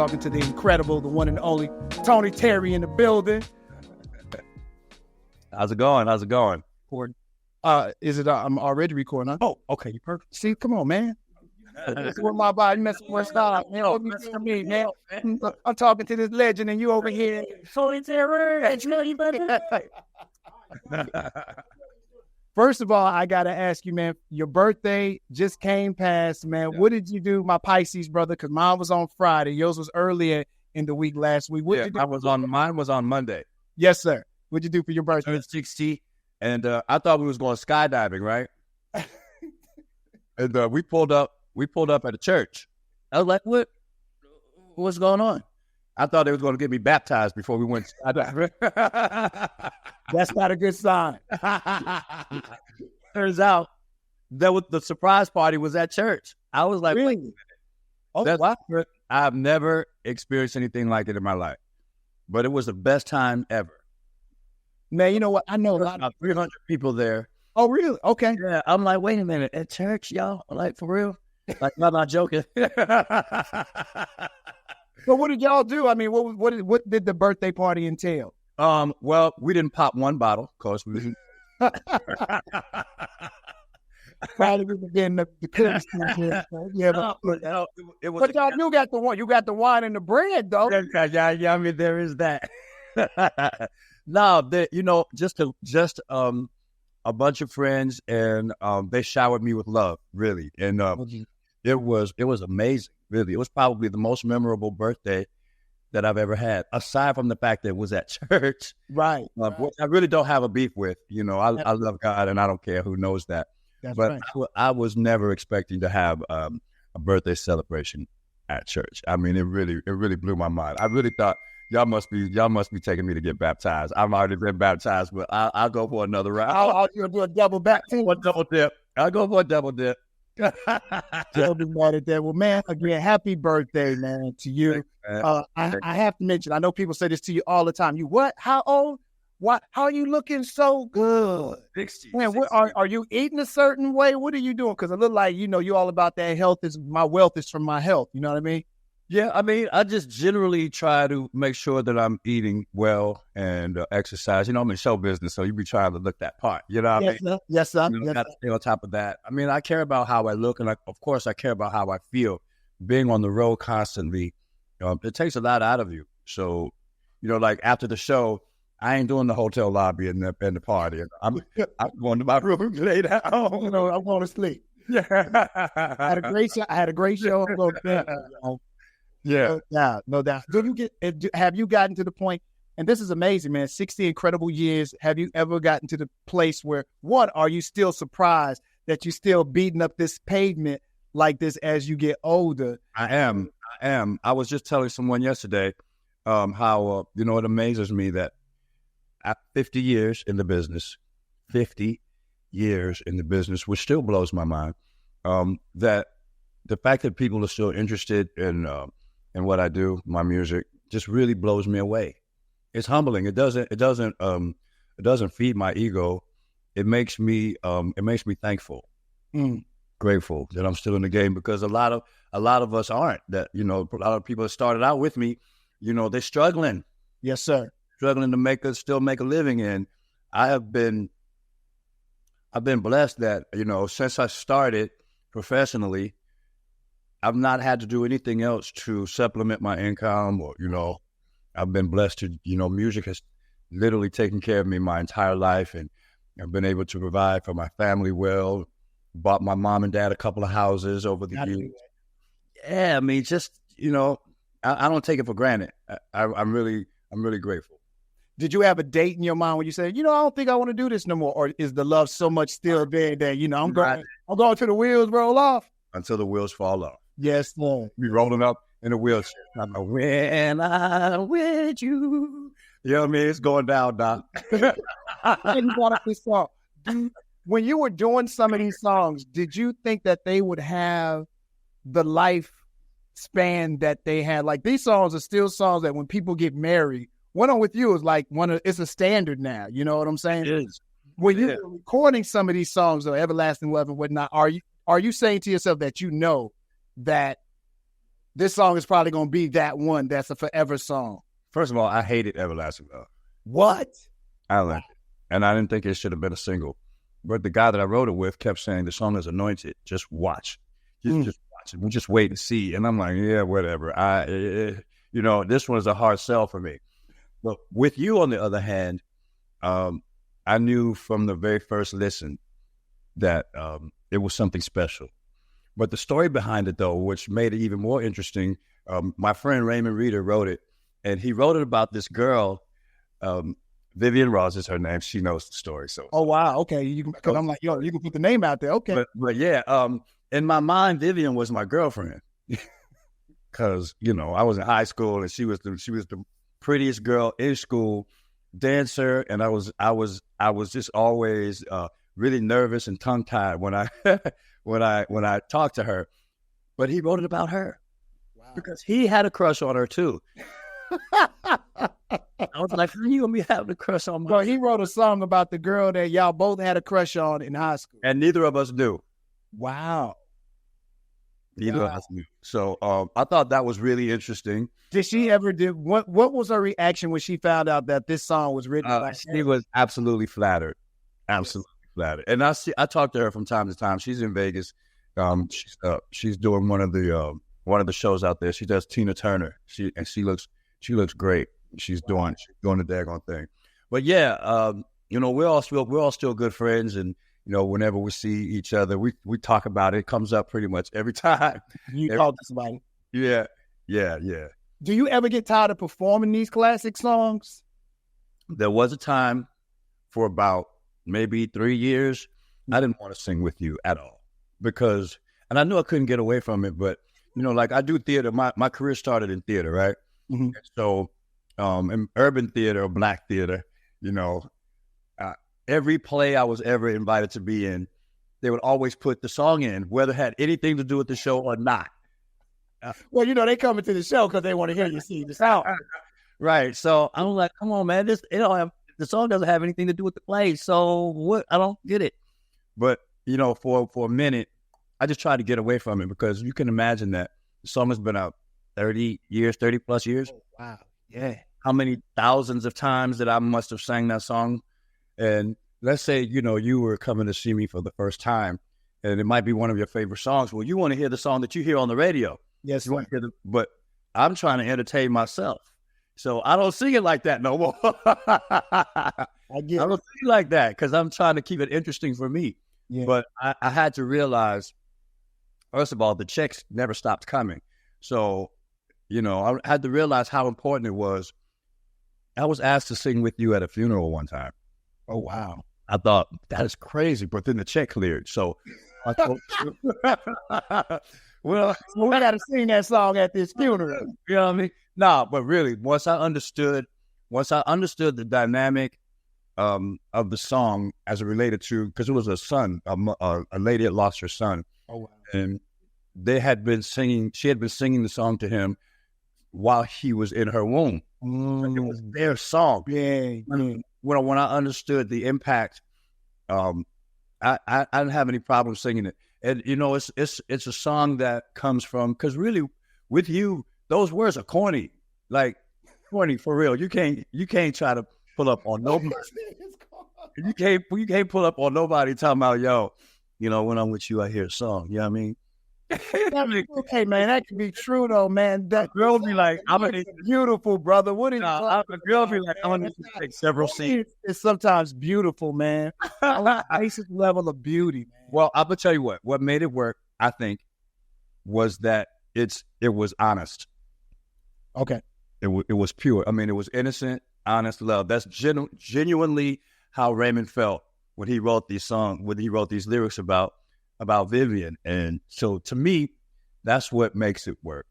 talking to the incredible, the one and only Tony Terry in the building. How's it going? Is it? I'm already recording. Huh? Oh, okay, perfect. See, come on, man. This is what my body messing with style. Me, man. I'm talking to this legend, and you over here. Tony Terry. First of all, I gotta ask you, man. Your birthday just came past, man. Yeah. What did you do, my Pisces brother? Because mine was on Friday. Yours was earlier in the week last week. What did you do? Mine was on Monday. Yes, sir. What'd you do for your birthday? I was 60, and I thought we was going skydiving, right? And we pulled up at a church. I was like, what's going on? I thought they was going to get me baptized before we went skydiving. That's not a good sign. Turns out the surprise party was at church. I was like, really? Oh, wow. I've never experienced anything like it in my life, but it was the best time ever. Man, you know what? I know a lot about 300 people there. Oh, really? Okay. Yeah, I'm like, wait a minute, at church, y'all? Like, for real? Like, I'm not joking. So what did y'all do? I mean, what did the birthday party entail? Well, we didn't pop one bottle, of course. We didn't. Probably we were getting the Kuts. Yeah, but y'all knew got the one. You got the wine and the bread, though. Yeah. I mean, there is that. No, just a bunch of friends, and they showered me with love, really, and it was amazing. Really, it was probably the most memorable birthday that I've ever had, aside from the fact that it was at church. Right. Which I really don't have a beef with. I love God, and I don't care who knows that. That's but right. I was never expecting to have a birthday celebration at church. I mean, it really blew my mind. I really thought y'all must be taking me to get baptized. I've already been baptized, but I'll go for another round. I'll do a double baptism. One double dip. I'll go for a double dip. Don't be mad at that. Well, man, again, happy birthday, man, to you. I have to mention, I know people say this to you all the time. You what? How old? What? How are you looking so good? 60. Man, are you eating a certain way? What are you doing? Because I look like, you all about that health is, my wealth is from my health. You know what I mean? Yeah, I mean, I just generally try to make sure that I'm eating well and exercise. I'm in show business, so you be trying to look that part. You know what I mean? Yes, sir. Got to stay on top of that. I mean, I care about how I look, and of course, I care about how I feel. Being on the road constantly, it takes a lot out of you. So, like after the show, I ain't doing the hotel lobby and the party. I'm going to my room and lay down. I'm going to sleep. Yeah, I had a great show. I'm going to bed. Yeah. No doubt. Have you gotten to the point, and this is amazing, man, 60 incredible years, have you ever gotten to the place where, one, are you still surprised that you're still beating up this pavement like this as you get older? I am. I was just telling someone yesterday how, it amazes me that at 50 years in the business, which still blows my mind, that the fact that people are still interested in what I do, my music, just really blows me away. It's humbling. It doesn't feed my ego. It makes me thankful, grateful that I'm still in the game, because a lot of us aren't. That a lot of people that started out with me, they're struggling. Yes, sir. Struggling to still make a living. And I've been blessed that since I started professionally, I've not had to do anything else to supplement my income, or, I've been blessed to, music has literally taken care of me my entire life, and I've been able to provide for my family well, bought my mom and dad a couple of houses over the years. Yeah, I mean, just, I don't take it for granted. I'm really grateful. Did you have a date in your mind when you said, I don't think I want to do this no more? Or is the love so much still there that, I'm going till the wheels roll off? Until the wheels fall off. Yes, sir. Be rolling up in a wheelchair. I'm like, when I'm with you. You know what I mean? It's going down, Doc. You brought up this song. When you were doing some of these songs, did you think that they would have the life span that they had? Like, these songs are still songs that when people get married, One On With You is like it's a standard now. You know what I'm saying? It is. When you're recording some of these songs, though, Everlasting Love and whatnot, are you saying to yourself that that this song is probably going to be that one that's a forever song? First of all, I hated Everlasting Love. What? I liked it. And I didn't think it should have been a single. But the guy that I wrote it with kept saying the song is anointed. Just watch. Just watch it. We'll just wait and see. And I'm like, yeah, whatever. This one is a hard sell for me. But with you, on the other hand, I knew from the very first listen that it was something special. But the story behind it, though, which made it even more interesting, my friend Raymond Reeder wrote it, and he wrote it about this girl, Vivian Ross is her name. She knows the story. So, oh wow, okay. Because I'm like, yo, you can put the name out there, okay. But yeah, in my mind, Vivian was my girlfriend, because I was in high school and she was the prettiest girl in school, dancer, and I was just always really nervous and tongue tied when I when I talked to her. But he wrote it about her. Wow. Because he had a crush on her too. I was like, how you gonna be having a crush on me? Well, he wrote a song about the girl that y'all both had a crush on in high school. And neither of us knew. Wow. Neither of us knew. So I thought that was really interesting. Did she ever what was her reaction when she found out that this song was written by her? She was absolutely flattered. Absolutely flattered. And I talk to her from time to time. She's in Vegas. She's doing one of the shows out there. She does Tina Turner. She looks great. She's doing the daggone thing. But yeah, we're all still good friends, and whenever we see each other, we talk about it. It comes up pretty much every time. Talk to somebody. Yeah. Do you ever get tired of performing these classic songs? There was a time for about maybe 3 years, I didn't want to sing with you at all, because, and I knew I couldn't get away from it, but like I do theater. My career started in theater, right? Mm-hmm. So in urban theater or black theater, every play I was ever invited to be in, they would always put the song in, whether it had anything to do with the show or not. Well, they come into the show because they want to hear you sing the song. Right. So I'm like, come on, man. The song doesn't have anything to do with the play. So what? I don't get it. But, for a minute, I just tried to get away from it, because you can imagine that the song has been out 30 plus years. Oh, wow. Yeah. How many thousands of times that I must have sang that song? And let's say, you were coming to see me for the first time, and it might be one of your favorite songs. Well, you want to hear the song that you hear on the radio. Yes. You want to hear but I'm trying to entertain myself. So I don't sing it like that no more. I don't sing it like that because I'm trying to keep it interesting for me. Yeah. But I had to realize, first of all, the checks never stopped coming. So, I had to realize how important it was. I was asked to sing with you at a funeral one time. Oh, wow. I thought, that is crazy. But then the check cleared. So I thought, well, we got to sing that song at this funeral. You know what I mean? No, but really, once I understood the dynamic of the song as it related to, because it was a lady that lost her son. Oh, wow. And she had been singing the song to him while he was in her womb. It was their song. Yeah. When I understood the impact, I didn't have any problem singing it. And it's a song that comes from, because really with you, those words are corny, like corny for real. You can't try to pull up on nobody. You can't pull up on nobody talking about, yo, when I'm with you, I hear a song. You know what I mean? Okay, man, that can be true though, man. That girl be like, "I'm gonna beautiful, brother." What is the girl be like? I'm gonna take several scenes. It's sometimes beautiful, man. Basic level of beauty, man. Well, I'm gonna tell you what made it work. I think was that it was honest. Okay, it was pure. I mean, it was innocent, honest love. That's genuinely how Raymond felt when he wrote these songs. When he wrote these lyrics about Vivian. And so to me, that's what makes it work.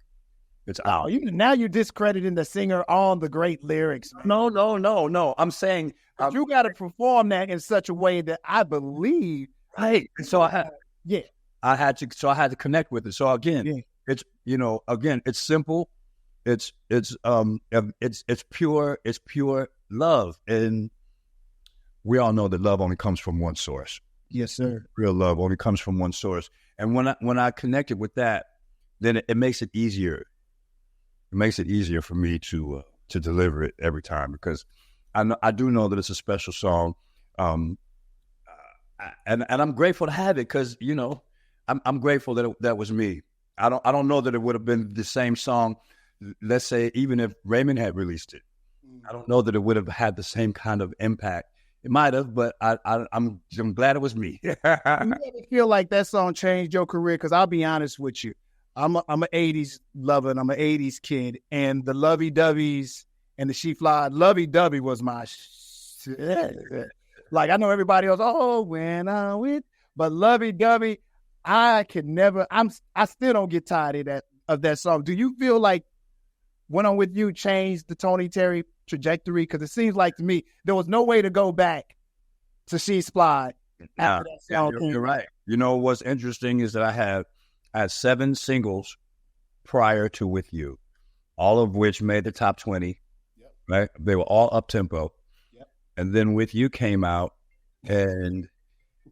It's out. Now you're discrediting the singer on the great lyrics. No. I'm saying you got to perform that in such a way that I believe. Right. And so I had to connect with it. So again, it's it's simple. It's pure love. And we all know that love only comes from one source. Yes, sir. Real love only comes from one source. And when I connected with that, then it makes it easier. makes it easier for me to deliver it every time, because I do know that it's a special song. And I'm grateful to have it, because, you know, I'm grateful that that was me. I don't know that it would have been the same song, let's say, even if Raymond had released it. I don't know that it would have had the same kind of impact. It might have, but I'm glad it was me. You ever feel like that song changed your career? Because I'll be honest with you, I'm an 80s lover and I'm an 80s kid, and the Lovey Doveys and the She Fly, Lovey Dovey was my shit. Like, I know everybody else, oh, when I'm with, but Lovey Dovey, I still don't get tired of that song. Do you feel like When I'm With You changed the Tony Terry trajectory? Because it seems like to me there was no way to go back to She's Fly after that song. You're right. You know, what's interesting is that I had 7 singles prior to With You, all of which made the top 20. Yep. Right? They were all up tempo. Yep. And then With You came out, and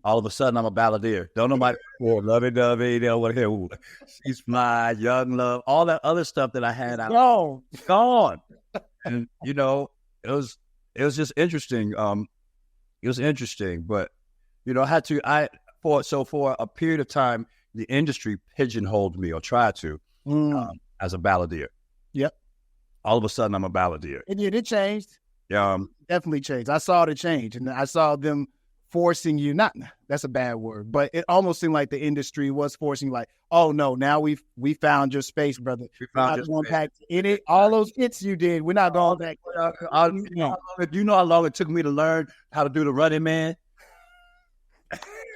all of a sudden I'm a balladeer. Don't nobody Lovey Dovey, they don't want to hear She's Fly, Young Love, all that other stuff that I had out. Gone. And, you know, it was just interesting. It was interesting, but, you know, for a period of time, the industry pigeonholed me, or tried to, as a balladeer. Yep. All of a sudden, I'm a balladeer. It changed. Definitely changed. I saw the change, and I saw them forcing you. That's a bad word, but it almost seemed like the industry was forcing, like, oh no, now we found your space, brother. All those hits you did, we're not going back. Do you know how long it took me to learn how to do the Running Man?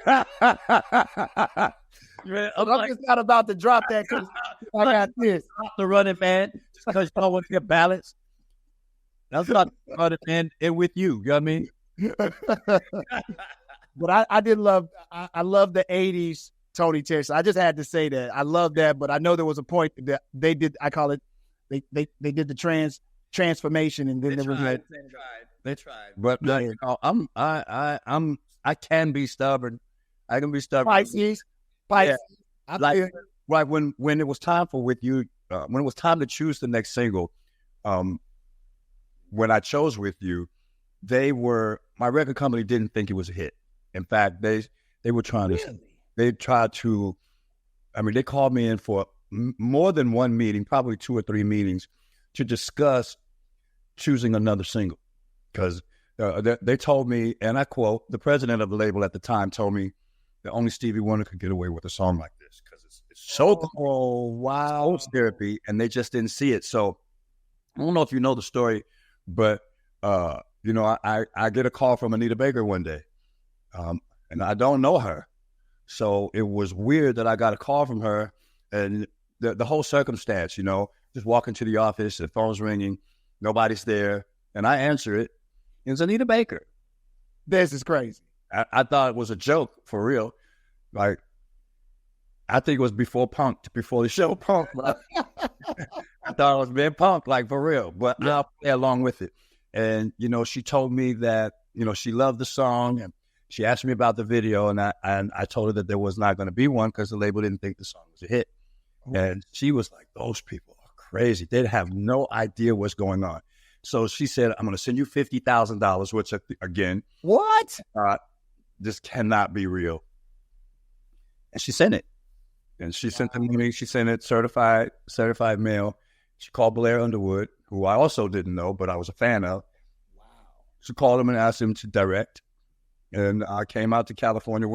I'm just not about to drop that, because I got this. The Running Man, just because you don't want to get balance. That's not the Running Man. And With You, you know what I mean? But I did love, I love the 80s Tony Terry. So I just had to say that. I love that, but I know there was a point that they did, I call it, they did the transformation, and then they tried. But you know, I can be stubborn. I can be stubborn. Pisces. Yeah. Right when it was time for With You, when it was time to choose the next single, when I chose With You, my record company didn't think it was a hit. In fact, they were trying to, they called me in for more than one meeting, probably 2 or 3 meetings, to discuss choosing another single. Because they told me, and I quote, the president of the label at the time told me that only Stevie Wonder could get away with a song like this, because it's so wow, so therapy, and they just didn't see it. So I don't know if you know the story, but you know, I get a call from Anita Baker one day, and I don't know her. So it was weird that I got a call from her, and the whole circumstance, you know, just walking to the office, the phone's ringing, nobody's there, and I answer it. It's Anita Baker. This is crazy. I thought it was a joke, for real. Like, I think it was before the show Punk. I thought I was being punked, like, for real. But I'll play along with it. And, you know, she told me that, you know, she loved the song, and she asked me about the video, and I told her that there was not going to be one because the label didn't think the song was a hit. Mm-hmm. And she was like, those people are crazy. They have no idea what's going on. So she said, I'm going to send you $50,000, which, again, what? This cannot be real. And she sent it. And she sent the money. She sent it certified mail. She called Blair Underwood, who I also didn't know, but I was a fan of. Wow. She called him and asked him to direct. And I went out to California,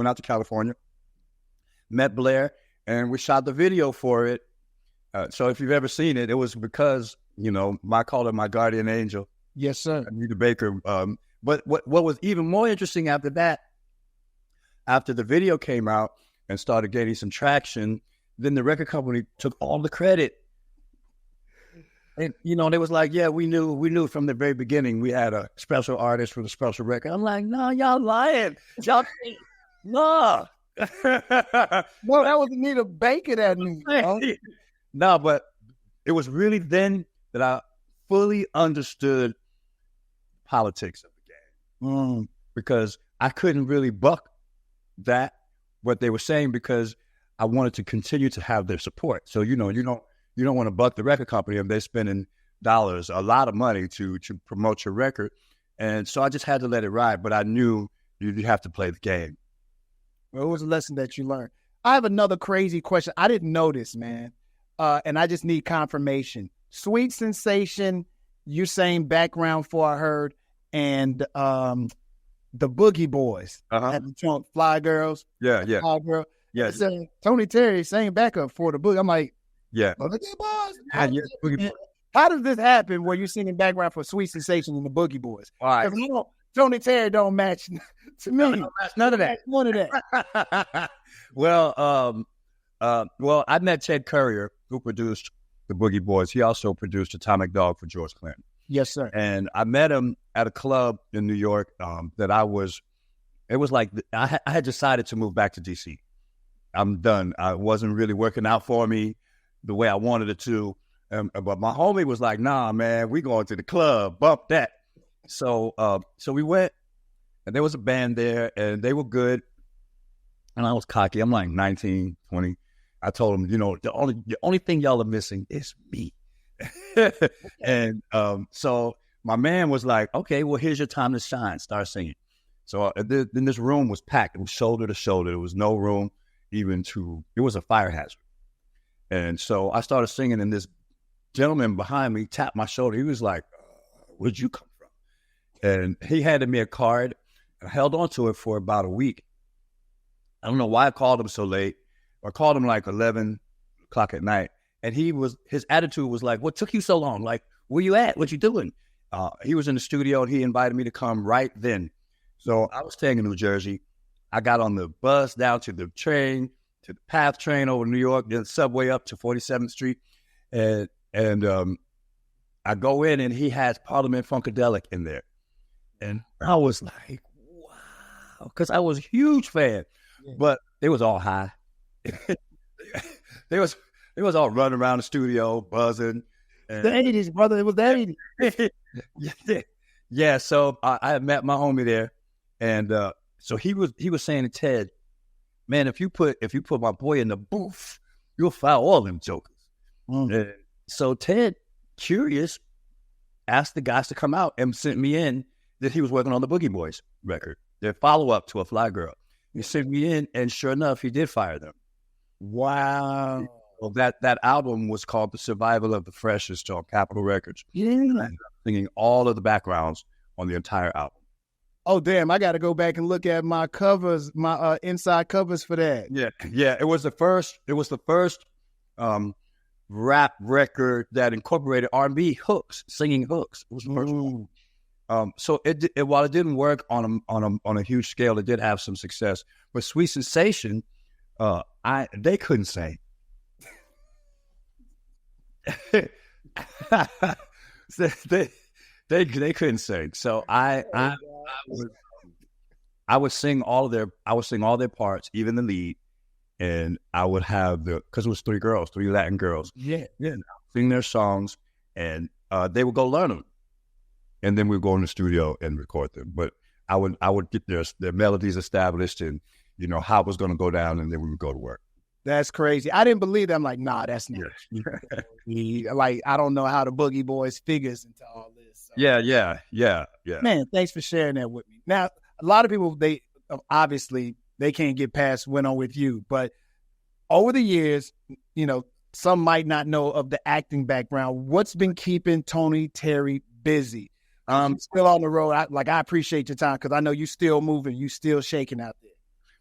met Blair, and we shot the video for it. So if you've ever seen it, it was because, you know, I called her my guardian angel. Yes, sir. Anita Baker. But what was even more interesting after that, after the video came out and started gaining some traction, then the record company took all the credit. And, you know, they was like, yeah, we knew from the very beginning we had a special artist for the special record. I'm like, no, y'all lying. Y'all, no. No, that was Anita Baker that knew. No, but it was really then that I fully understood politics of the game. Because I couldn't really buck what they were saying, because I wanted to continue to have their support. So, you know, you you don't want to buck the record company if they're spending dollars, a lot of money to promote your record. And so I just had to let it ride, but I knew you have to play the game. Well, it was a lesson that you learned. I have another crazy question. I didn't know this, man. And I just need confirmation. Sweet Sensation, you sang background for I heard, and the Boogie Boys at the trunk, Fly Girls. Yeah. Fly Girl. Yeah. Tony Terry sang backup for the Boogie. I'm like, yeah. Boogie Boys. How does this happen where you're singing background for Sweet Sensation and the Boogie Boys? All right. Tony Terry don't match to me. Don't match none of that. None of that. Well, I met Ted Currier, who produced the Boogie Boys. He also produced Atomic Dog for George Clinton. Yes, sir. And I met him at a club in New York it was like I had decided to move back to D.C. I'm done. I wasn't really working out for me the way I wanted it to. But my homie was like, nah, man, we going to the club, bump that. So we went, and there was a band there, and they were good. And I was cocky. I'm like 19, 20. I told them, the only thing y'all are missing is me. And so my man was like, okay, well, here's your time to shine. Start singing. So then this room was packed. It was shoulder to shoulder. There was no room it was a fire hazard. And so I started singing, and this gentleman behind me tapped my shoulder. He was like, where'd you come from? And he handed me a card. I held on to it for about a week. I don't know why I called him so late. I called him like 11 o'clock at night. And his attitude was like, what took you so long? Like, where you at? What you doing? He was in the studio, and he invited me to come right then. So I was staying in New Jersey. I got on the bus down to the train, to the PATH train over New York, then the subway up to 47th Street. And I go in, and he has Parliament Funkadelic in there. And I was like, wow, because I was a huge fan. Yeah. But they was all high. They was all running around the studio, buzzing. And the 80s, brother. It was the 80s. Yeah, so I had met my homie there. And so he was saying to Ted, man, if you put my boy in the booth, you'll file all them jokers. And so Ted, curious, asked the guys to come out and sent me in that he was working on the Boogie Boys record, their follow-up to A Fly Girl. He sent me in, and sure enough, he did fire them. Wow. Well, that album was called The Survival of the Freshest on Capitol Records. Yeah. And singing all of the backgrounds on the entire album. Oh, damn, I got to go back and look at my covers, my inside covers for that. Yeah. It was the first rap record that incorporated R&B hooks, singing hooks. It was the first one. So while it didn't work on a huge scale, it did have some success. But Sweet Sensation, they couldn't sing. they couldn't sing. So I would sing all their parts, even the lead, and I would have because it was three Latin girls. Yeah. Sing their songs, and they would go learn them, and then we'd go in the studio and record them. But I would get their melodies established, and how it was going to go down, and then we would go to work. That's crazy. I didn't believe that. I'm like, nah, that's not. Like, I don't know how the Boogie Boys figures into all this. So. Yeah. Man, thanks for sharing that with me. Now, a lot of people, they obviously they can't get past Went On With You, but over the years, some might not know of the acting background. What's been keeping Tony Terry busy? Still on the road. I appreciate your time because I know you still moving, you still shaking out there.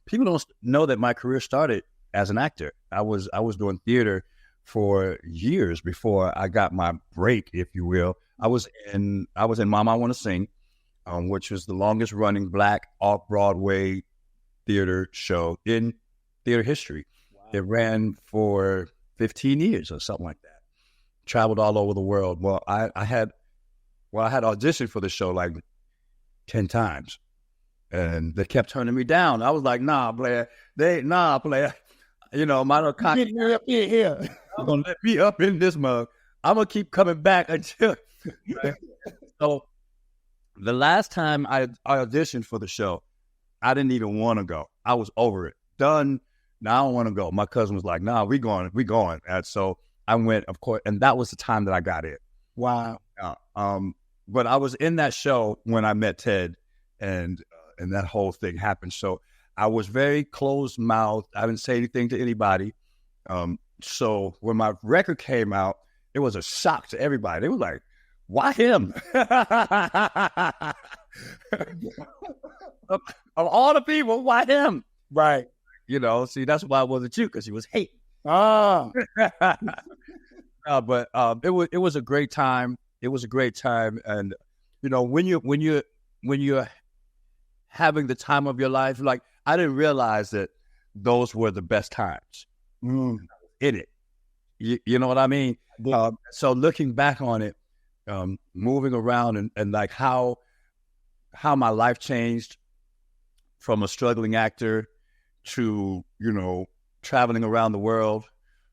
People don't know that my career started as an actor. I was doing theater for years before I got my break, if you will. I was in Mama I Want to Sing, which was the longest running Black off-Broadway theater show in theater history. Wow. It ran for 15 years or something like that. Traveled all over the world. Well, I had auditioned for the show like 10 times, and they kept turning me down. I was like, nah, player. My little cocky. Get me up in here. I'm going to let me up in this mug. I'm going to keep coming back until. So the last time I auditioned for the show, I didn't even want to go. I was over it. Done. Now I don't want to go. My cousin was like, nah, we going. And so I went, of course, and that was the time that I got it. Wow. But I was in that show when I met Ted, and that whole thing happened. So I was very closed-mouthed. I didn't say anything to anybody. So when my record came out, it was a shock to everybody. They were like, "Why him?" Of all the people, why him? Right. You know, see, that's why it wasn't you, because he was hating. Ah. But it was a great time. It was a great time, and you know, when you're having the time of your life, like I didn't realize that those were the best times in it. You know what I mean? So looking back on it, moving around and like how my life changed from a struggling actor to, you know, traveling around the world,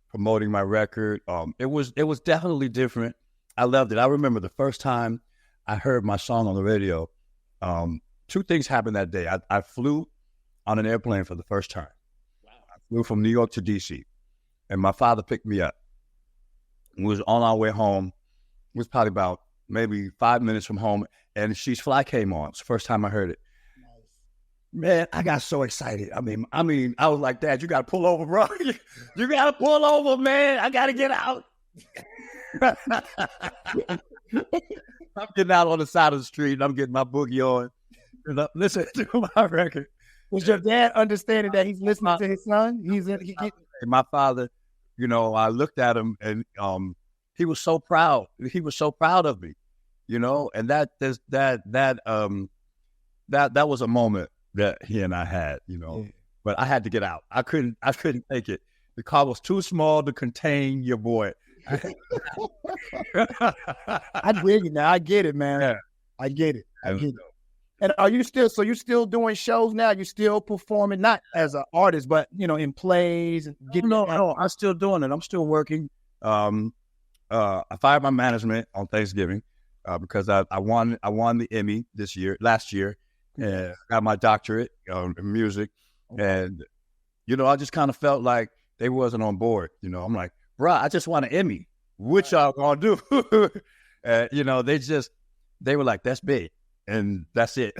promoting my record. It was definitely different. I loved it. I remember the first time I heard my song on the radio. Two things happened that day. I flew on an airplane for the first time. Wow. I flew from New York to DC, and my father picked me up. We was on our way home. It was probably about maybe 5 minutes from home, and She's Fly came on. It's the first time I heard it. Man, I got so excited. I mean, I was like, "Dad, you got to pull over, bro. You got to pull over, man. I got to get out." I'm getting out on the side of the street, and I'm getting my boogie on. And I'm listening to my record. Was your dad understanding that he's listening to his son? My father, you know, I looked at him, and he was so proud. He was so proud of me, you know, and that was a moment that he and I had, you know. Yeah. But I had to get out. I couldn't take it. The car was too small to contain your boy. I dig it now. I get it, man. Yeah. I get it. And are you still doing shows now? You still performing, not as an artist, but you know, in plays and No, I'm still doing it. I'm still working. I fired my management on Thanksgiving because I won the Emmy last year, and got my doctorate in music. And you know, I just kind of felt like they wasn't on board. You know, I'm like, "Bruh, I just won an Emmy. What y'all gonna do?" You know, they were like, "That's big." And that's it.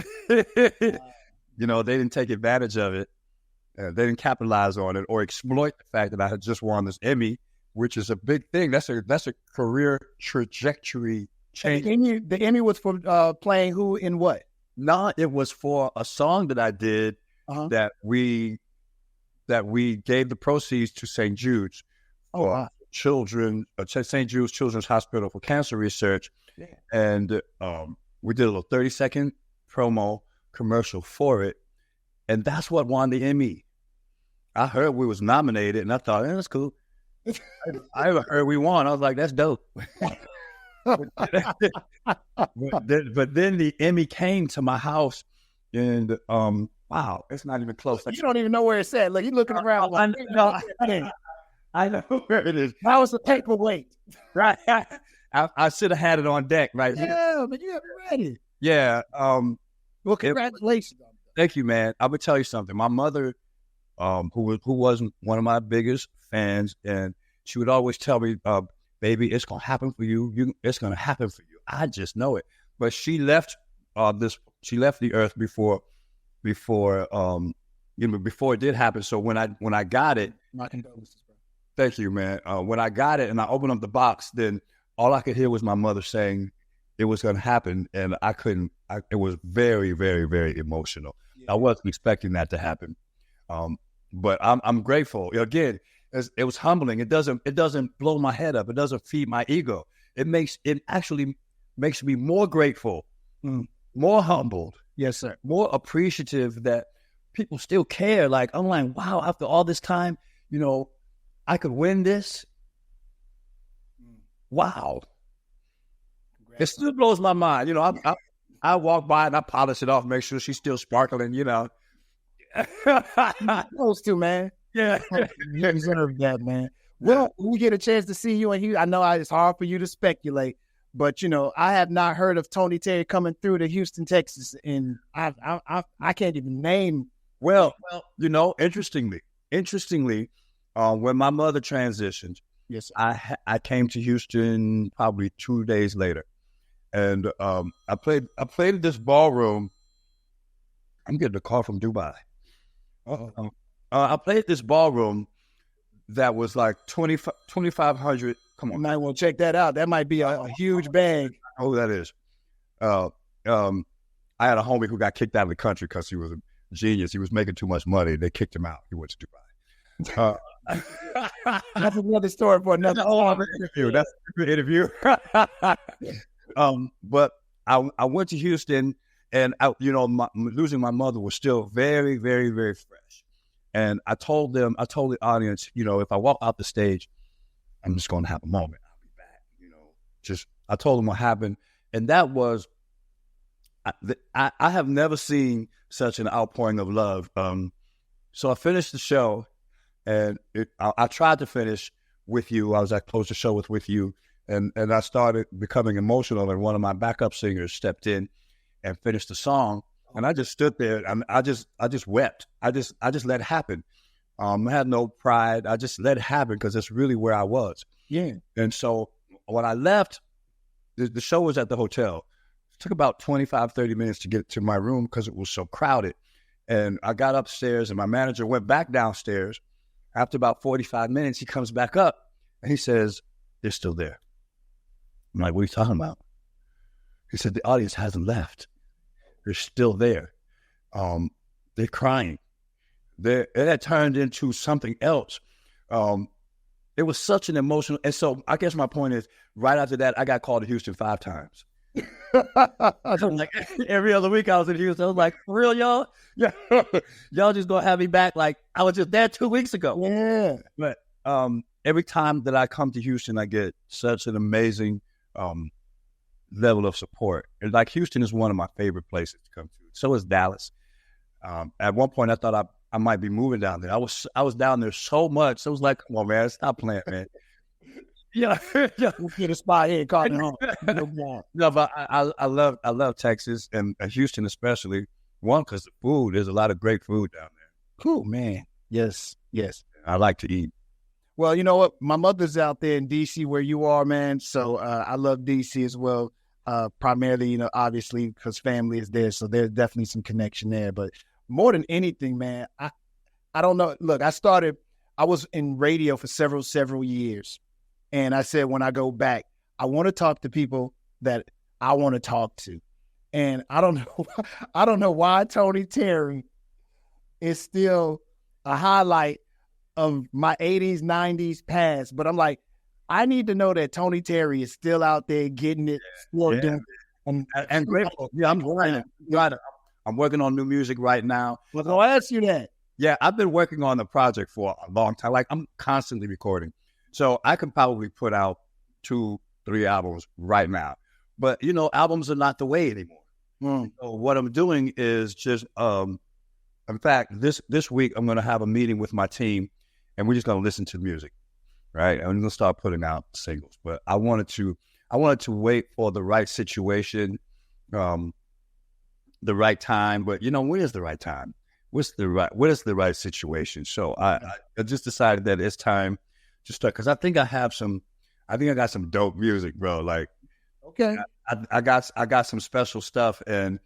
You know, they didn't take advantage of it. They didn't capitalize on it or exploit the fact that I had just won this Emmy, which is a big thing. That's a career trajectory change. The Emmy was for playing who in what? No, it was for a song that I did that we gave the proceeds to St. Jude's for children, St. Jude's Children's Hospital for cancer research. Yeah. And we did a little 30-second promo commercial for it, and that's what won the Emmy. I heard we was nominated, and I thought, that's cool. I heard we won. I was like, that's dope. But then the Emmy came to my house, and wow, it's not even close. You don't even know where it's at. Look, you're looking around. I know where it is. How was the paperweight? Right. I should have had it on deck right here. Yeah, but you have it ready. Yeah. Well, congratulations. Thank you, man. I'm gonna tell you something. My mother, who wasn't one of my biggest fans, and she would always tell me, "Baby, it's gonna happen for you. It's gonna happen for you. I just know it." But she left She left the earth before it did happen. So when I got it, my condolences, bro. Thank you, man. When I got it and I opened up the box, then all I could hear was my mother saying it was going to happen, and it was very, very, very emotional. Yeah. I wasn't expecting that to happen. But I'm grateful. Again, it was humbling. It doesn't blow my head up. It doesn't feed my ego. It actually makes me more grateful, more humbled. Yes, sir. More appreciative that people still care. Like, I'm like, wow, after all this time, you know, I could win this. Wow. It still blows my mind. You know, I walk by and I polish it off, make sure she's still sparkling, you know. Those two, man. Yeah. You deserve that, man. Well, we get a chance to see you in Houston. I know it's hard for you to speculate, but, you know, I have not heard of Tony Terry coming through to Houston, Texas, and I can't even name. Well, you know, interestingly, when my mother transitioned, Yes, sir. I came to Houston probably 2 days later, and I played at this ballroom. I'm getting a call from Dubai. I played at this ballroom that was like 2,500. Come on, You might want to check that out. That might be a huge bag. I know who that is. I had a homie who got kicked out of the country because he was a genius. He was making too much money. They kicked him out. He went to Dubai. That's another story for another interview. That's an interview. But I went to Houston, and losing my mother was still very, very, very fresh. And I told the audience, if I walk out the stage, I'm just going to have a moment. I'll be back. I told them what happened, and that was. I have never seen such an outpouring of love. So I finished the show, and I tried to finish with you. I was at close the show with you, and I started becoming emotional. And one of my backup singers stepped in and finished the song, and I just stood there and I just wept. I just let it happen. I had no pride. I just let it happen because that's really where I was. Yeah. And so when I left, the show was at the hotel. It took about 25, 30 minutes to get to my room because it was so crowded. And I got upstairs, and my manager went back downstairs. After about 45 minutes, he comes back up, and he says, "They're still there." I'm like, "What are you talking about?" He said, "The audience hasn't left. They're still there. They're crying." It had turned into something else. It was such an emotional. And so I guess my point is, right after that, I got called to Houston 5 times. Like every other week I was in Houston. I was like, "For real, y'all? Yeah, y'all just gonna have me back? Like I was just there 2 weeks ago." Yeah. But every time that I come to Houston, I get such an amazing level of support. And like Houston is one of my favorite places to come to. So is Dallas. At one point, I thought I might be moving down there. I was down there so much. So I was like, "Come on, man, stop playing, man." Yeah, We'll get a spot here, call it home. No, but I love Texas and Houston especially. One, because the food, there's a lot of great food down there. Cool, man. Yes. I like to eat. Well, you know what? My mother's out there in D.C. where you are, man. So I love D.C. as well. Primarily, obviously because family is there. So there's definitely some connection there. But more than anything, man, I don't know. Look, I was in radio for several years. And I said, when I go back, I want to talk to people that I want to talk to. And I don't know why Tony Terry is still a highlight of my 80s, 90s past. But I'm like, I need to know that Tony Terry is still out there getting it. And grateful. Yeah, I'm working on new music right now. Well, I'll ask you that. Yeah, I've been working on the project for a long time. Like I'm constantly recording. So I can probably put out 2-3 albums right now. But, albums are not the way anymore. So what I'm doing is just, in fact, this week I'm going to have a meeting with my team, and we're just going to listen to music, right? And we're going to start putting out singles. But I wanted to wait for the right situation, the right time. But, when is the right time? What is the right situation? So I just decided that it's time to start, because I think I got some dope music, bro. Like, okay, I got some special stuff, and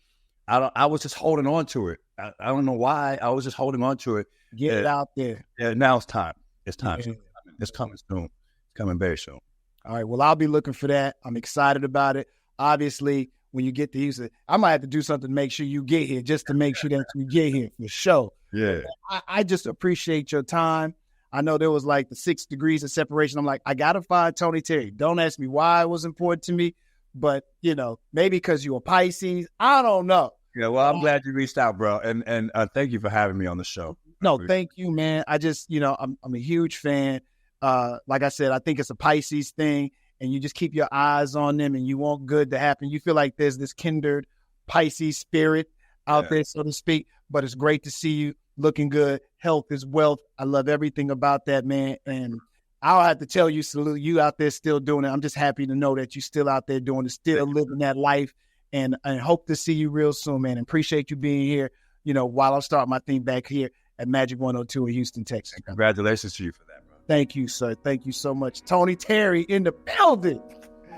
I was just holding on to it. I don't know why. I was just holding on to it. Get it out there. Yeah, now it's time. It's time. Yeah. It's coming soon. It's coming very soon. All right. Well, I'll be looking for that. I'm excited about it. Obviously, when you get to Houston, I might have to do something to make sure you get here, just to make sure that you get here for sure. Yeah. I just appreciate your time. I know there was like the 6 degrees of separation. I'm like, I got to find Tony Terry. Don't ask me why it was important to me, but, maybe because you're a Pisces. I don't know. Yeah, well, I'm glad you reached out, bro. And thank you for having me on the show. No, thank you, man. I just, I'm a huge fan. Like I said, I think it's a Pisces thing, and you just keep your eyes on them and you want good to happen. You feel like there's this kindred Pisces spirit out there, so to speak, but it's great to see you looking good. Health is wealth. I love everything about that, man. And I'll have to tell you, salute you out there still doing it. I'm just happy to know that you're still out there doing it, still living that life, and hope to see you real soon, man. And appreciate you being here, while I'm starting my thing back here at Magic 102 in Houston, Texas. And congratulations to you for that, bro. Thank you, sir. Thank you so much. Tony Terry in the building.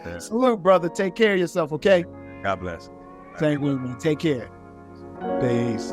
Yeah. Salute, brother. Take care of yourself, okay? God bless. Same with me. Take care. Peace.